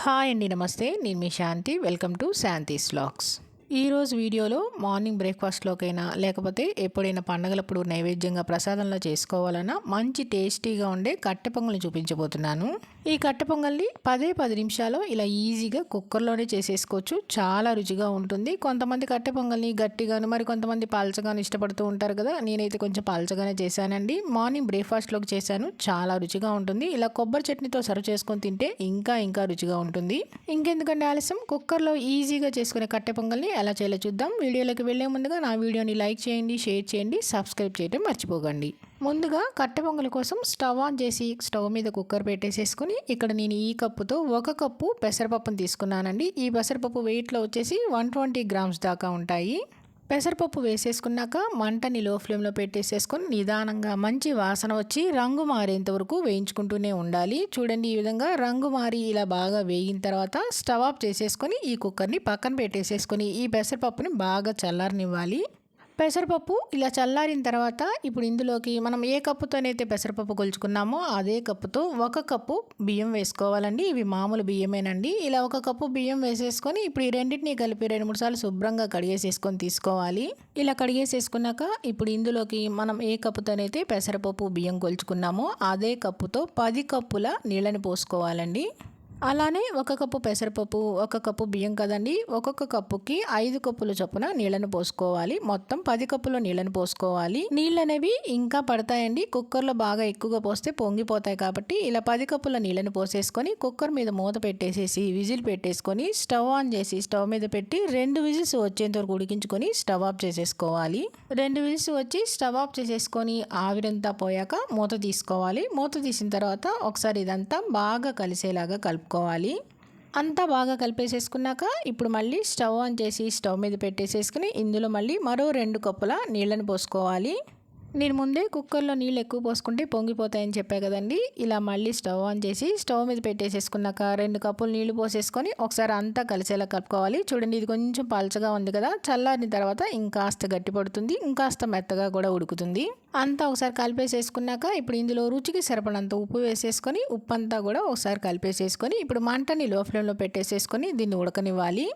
Hi అండి, నమస్తే. నేను మీ Shanti. Welcome to Shanti's vlogs. ఈరోజు వీడియోలో మార్నింగ్ బ్రేక్ఫాస్ట్లోకైనా లేకపోతే ఎప్పుడైనా పండగలప్పుడు నైవేద్యంగా ప్రసాదంలో చేసుకోవాలన్నా మంచి టేస్టీగా ఉండే కట్టె పొంగల్ని చూపించబోతున్నాను. ఈ కట్టె పొంగల్ని 10 నిమిషాలు ఇలా ఈజీగా కుక్కర్లోనే చేసేసుకోవచ్చు. చాలా రుచిగా ఉంటుంది. కొంతమంది కట్టె పొంగల్ని గట్టిగాను, మరి కొంతమంది పల్చగాను ఇష్టపడుతూ ఉంటారు కదా. నేనైతే కొంచెం పల్చగానే చేశానండి. మార్నింగ్ బ్రేక్ఫాస్ట్లోకి చేశాను. చాలా రుచిగా ఉంటుంది. ఇలా కొబ్బరి చట్నీతో సర్వ్ చేసుకొని తింటే ఇంకా రుచిగా ఉంటుంది. ఇంకెందుకంటే ఆలస్యం, కుక్కర్లో ఈజీగా చేసుకునే కట్టె పొంగల్ని ఎలా చేయాలో చూద్దాం. వీడియోలోకి వెళ్లే ముందుగా నా వీడియోని లైక్ చేయండి, షేర్ చేయండి, సబ్స్క్రైబ్ చేయడం మర్చిపోకండి. ముందుగా కట్టె పొంగల్ కోసం స్టవ్ ఆన్ చేసి స్టవ్ మీద కుక్కర్ పెట్టేసేసుకుని ఇక్కడ నేను ఈ కప్పుతో 1 కప్పు పెసరపప్పును తీసుకున్నానండి. ఈ పెసరపప్పు వెయిట్లో వచ్చేసి 120 గ్రామ్స్ దాకా ఉంటాయి. పెసరపప్పు వేసేసుకున్నాక మంటని లో ఫ్లేమ్లో పెట్టేసేసుకొని నిదానంగా మంచి వాసన వచ్చి రంగు మారేంత వరకు వేయించుకుంటూనే ఉండాలి. చూడండి, ఈ విధంగా రంగు మారి ఇలా బాగా వేగిన తర్వాత స్టవ్ ఆఫ్ చేసేసుకొని ఈ కుక్కర్ని పక్కన పెట్టేసేసుకొని ఈ పెసరపప్పుని బాగా చల్లారనివ్వాలి. పెసరపప్పు ఇలా చల్లారిన తర్వాత ఇప్పుడు ఇందులోకి మనం ఏ కప్పుతోనైతే పెసరపప్పు కొలుచుకున్నామో అదే కప్పుతో 1 కప్పు బియ్యం వేసుకోవాలండి. ఇవి మామూలు బియ్యమేనండి. ఇలా 1 కప్పు బియ్యం వేసేసుకొని ఇప్పుడు ఈ రెండింటిని కలిపి 2-3 సార్లు శుభ్రంగా కడిగేసేసుకొని తీసుకోవాలి. ఇలా కడిగేసేసుకున్నాక ఇప్పుడు ఇందులోకి మనం ఏ కప్పుతోనైతే పెసరపప్పు బియ్యం కొలుచుకున్నామో అదే కప్పుతో 10 కప్పుల నీళ్ళని పోసుకోవాలండి. అలానే 1 కప్పు పెసరపప్పు, 1 కప్పు బియ్యం కదండి. ఒక్కొక్క కప్పుకి 5 కప్పుల చొప్పున నీళ్ళను పోసుకోవాలి. మొత్తం 10 కప్పుల నీళ్ళను పోసుకోవాలి. నీళ్ళు అనేవి ఇంకా పడతాయండి. కుక్కర్లో బాగా ఎక్కువగా పోస్తే పొంగిపోతాయి కాబట్టి ఇలా 10 కప్పుల నీళ్ళను పోసేసుకొని కుక్కర్ మీద మూత పెట్టేసేసి విజిల్ పెట్టేసుకొని స్టవ్ ఆన్ చేసి స్టవ్ మీద పెట్టి 2 విజిల్స్ వచ్చేంత వరకు ఉడికించుకొని స్టవ్ ఆఫ్ చేసేసుకోవాలి. 2 విజిల్స్ వచ్చి స్టవ్ ఆఫ్ చేసేసుకొని ఆవిరంతా పోయాక మూత తీసుకోవాలి. మూత తీసిన తర్వాత ఒకసారి ఇదంతా బాగా కలిసేలాగా కలుపుకోవాలి. అంతా బాగా కలిపేసేసుకున్నాక ఇప్పుడు మళ్ళీ స్టవ్ ఆన్ చేసి స్టవ్ మీద పెట్టేసేసుకుని ఇందులో మళ్ళీ మరో 2 కప్పుల నీళ్ళని పోసుకోవాలి. నేను ముందే కుక్కర్లో నీళ్ళు ఎక్కువ పోసుకుంటే పొంగిపోతాయని చెప్పా కదండి. ఇలా మళ్ళీ స్టవ్ ఆన్ చేసి స్టవ్ మీద పెట్టేసేసుకున్నాక 2 కప్పులు నీళ్లు పోసేసుకొని ఒకసారి అంతా కలిసేలా కలుపుకోవాలి. చూడండి, ఇది కొంచెం పలచగా ఉంది కదా. చల్లారిన తర్వాత ఇంకాస్త గట్టి పడుతుంది, ఇంకాస్త మెత్తగా కూడా ఉడుకుతుంది. అంతా ఒకసారి కలిపేసేసుకున్నాక ఇప్పుడు ఇందులో రుచికి సరిపడంత ఉప్పు వేసేసుకొని ఉప్పు అంతా కూడా ఒకసారి కలిపేసేసుకొని ఇప్పుడు మంటని లో ఫ్లేమ్లో పెట్టేసేసుకొని దీన్ని ఉడకనివ్వాలి.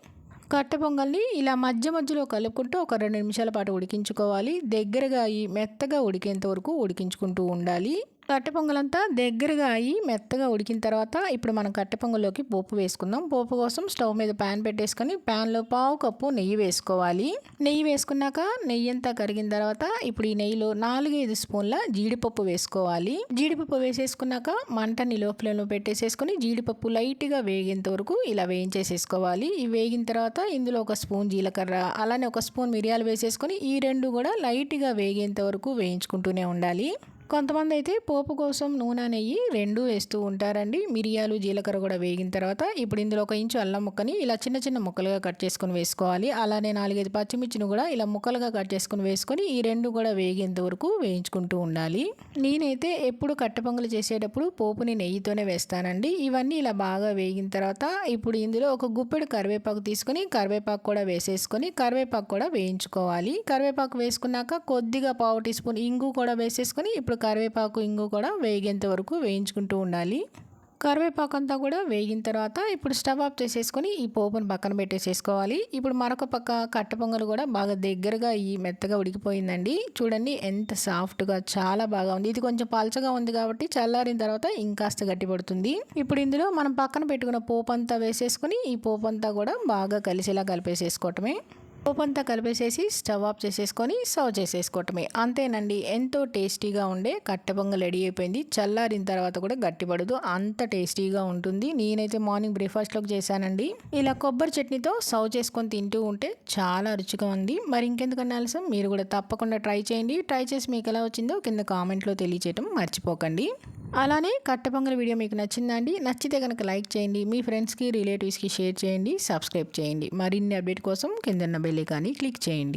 కట్టె పొంగల్ని ఇలా మధ్యలో కలుపుకుంటూ ఒక 2 నిమిషాల పాటు ఉడికించుకోవాలి. దగ్గరగా అయ్యి మెత్తగా ఉడికేంత వరకు ఉడికించుకుంటూ ఉండాలి. కట్టె పొంగలంతా దగ్గరగా అయ్యి మెత్తగా ఉడికిన తర్వాత ఇప్పుడు మనం కట్టె పొంగల్లోకి పోపు వేసుకుందాం. పోపు కోసం స్టవ్ మీద ప్యాన్ పెట్టేసుకొని ప్యాన్లో 1/2 కప్పు నెయ్యి వేసుకోవాలి. నెయ్యి వేసుకున్నాక నెయ్యి అంతా కరిగిన తర్వాత ఇప్పుడు ఈ నెయ్యిలో 4-5 స్పూన్ల జీడిపప్పు వేసుకోవాలి. జీడిపప్పు వేసేసుకున్నాక మంటని లో ఫ్లేమ్లో పెట్టేసేసుకొని జీడిపప్పు లైట్గా వేగేంత వరకు ఇలా వేయించేసేసుకోవాలి. ఈ వేగిన తర్వాత ఇందులో 1 స్పూన్ జీలకర్ర, అలానే 1 స్పూన్ మిరియాలు వేసేసుకొని ఈ 2 కూడా లైట్గా వేగేంత వరకు వేయించుకుంటూనే ఉండాలి. కొంతమంది అయితే పోపు కోసం నూనె, నెయ్యి 2 వేస్తూ ఉంటారండి. మిరియాలు, జీలకర్ర కూడా వేగిన తర్వాత ఇప్పుడు ఇందులో 1 ఇంచు అల్లం ముక్కని ఇలా చిన్న ముక్కలుగా కట్ చేసుకొని వేసుకోవాలి. అలానే 4-5 పచ్చిమిర్చిని కూడా ఇలా ముక్కలుగా కట్ చేసుకొని వేసుకొని ఈ 2 కూడా వేగేంత వరకు వేయించుకుంటూ ఉండాలి. నేనైతే ఎప్పుడు కట్టె పొంగలు చేసేటప్పుడు పోపుని నెయ్యితోనే వేస్తానండి. ఇవన్నీ ఇలా బాగా వేగిన తర్వాత ఇప్పుడు ఇందులో 1 గుప్పెడు కరివేపాకు తీసుకొని కరివేపాకు కూడా వేసేసుకొని కరివేపాకు కూడా వేయించుకోవాలి. కరివేపాకు వేసుకున్నాక కొద్దిగా 1/2 టీ స్పూన్ ఇంగు కూడా వేసేసుకొని ఇప్పుడు కరివేపాకు, ఇంగు కూడా వేగేంత వరకు వేయించుకుంటూ ఉండాలి. కరివేపాకు అంతా కూడా వేగిన తర్వాత ఇప్పుడు స్టవ్ ఆఫ్ చేసేసుకొని ఈ పోపును పక్కన పెట్టేసేసుకోవాలి. ఇప్పుడు మరొక పక్క కట్టె పొంగలు కూడా బాగా దగ్గరగా ఈ మెత్తగా ఉడికిపోయిందండి. చూడండి ఎంత సాఫ్ట్గా, చాలా బాగా ఉంది. ఇది కొంచెం పలచగా ఉంది కాబట్టి చల్లారిన తర్వాత ఇంకాస్త గట్టి పడుతుంది. ఇప్పుడు ఇందులో మనం పక్కన పెట్టుకున్న పోపు అంతా వేసేసుకొని ఈ పోపు అంతా కూడా బాగా కలిసేలా కలిపేసేసుకోవటమే. పోపు అంతా కలిపేసేసి స్టవ్ ఆఫ్ చేసేసుకొని సర్వ్ చేసేసుకోవటమే. అంతేనండి, ఎంతో టేస్టీగా ఉండే కట్టె పొంగల్ రెడీ అయిపోయింది. చల్లారిన తర్వాత కూడా గట్టిపడదు, అంత టేస్టీగా ఉంటుంది. నేనైతే మార్నింగ్ బ్రేక్ఫాస్ట్లోకి చేశానండి. ఇలా కొబ్బరి చట్నీతో సర్వ్ చేసుకొని తింటూ ఉంటే చాలా రుచిగా ఉంది. మరి ఇంకెందుకన్నా ఆలస్యం, మీరు కూడా తప్పకుండా ట్రై చేయండి. ట్రై చేసి మీకు ఎలా వచ్చిందో కింద కామెంట్లో తెలియచేయటం మర్చిపోకండి. అలానే కట్టె పొంగల్ వీడియో మీకు నచ్చిందా అండి? నచ్చితే కనుక లైక్ చేయండి, మీ ఫ్రెండ్స్కి, రిలేటివ్స్కి షేర్ చేయండి, సబ్స్క్రైబ్ చేయండి. మరిన్ని అప్డేట్ కోసం కింద బెల్ ఐకాన్ని క్లిక్ చేయండి.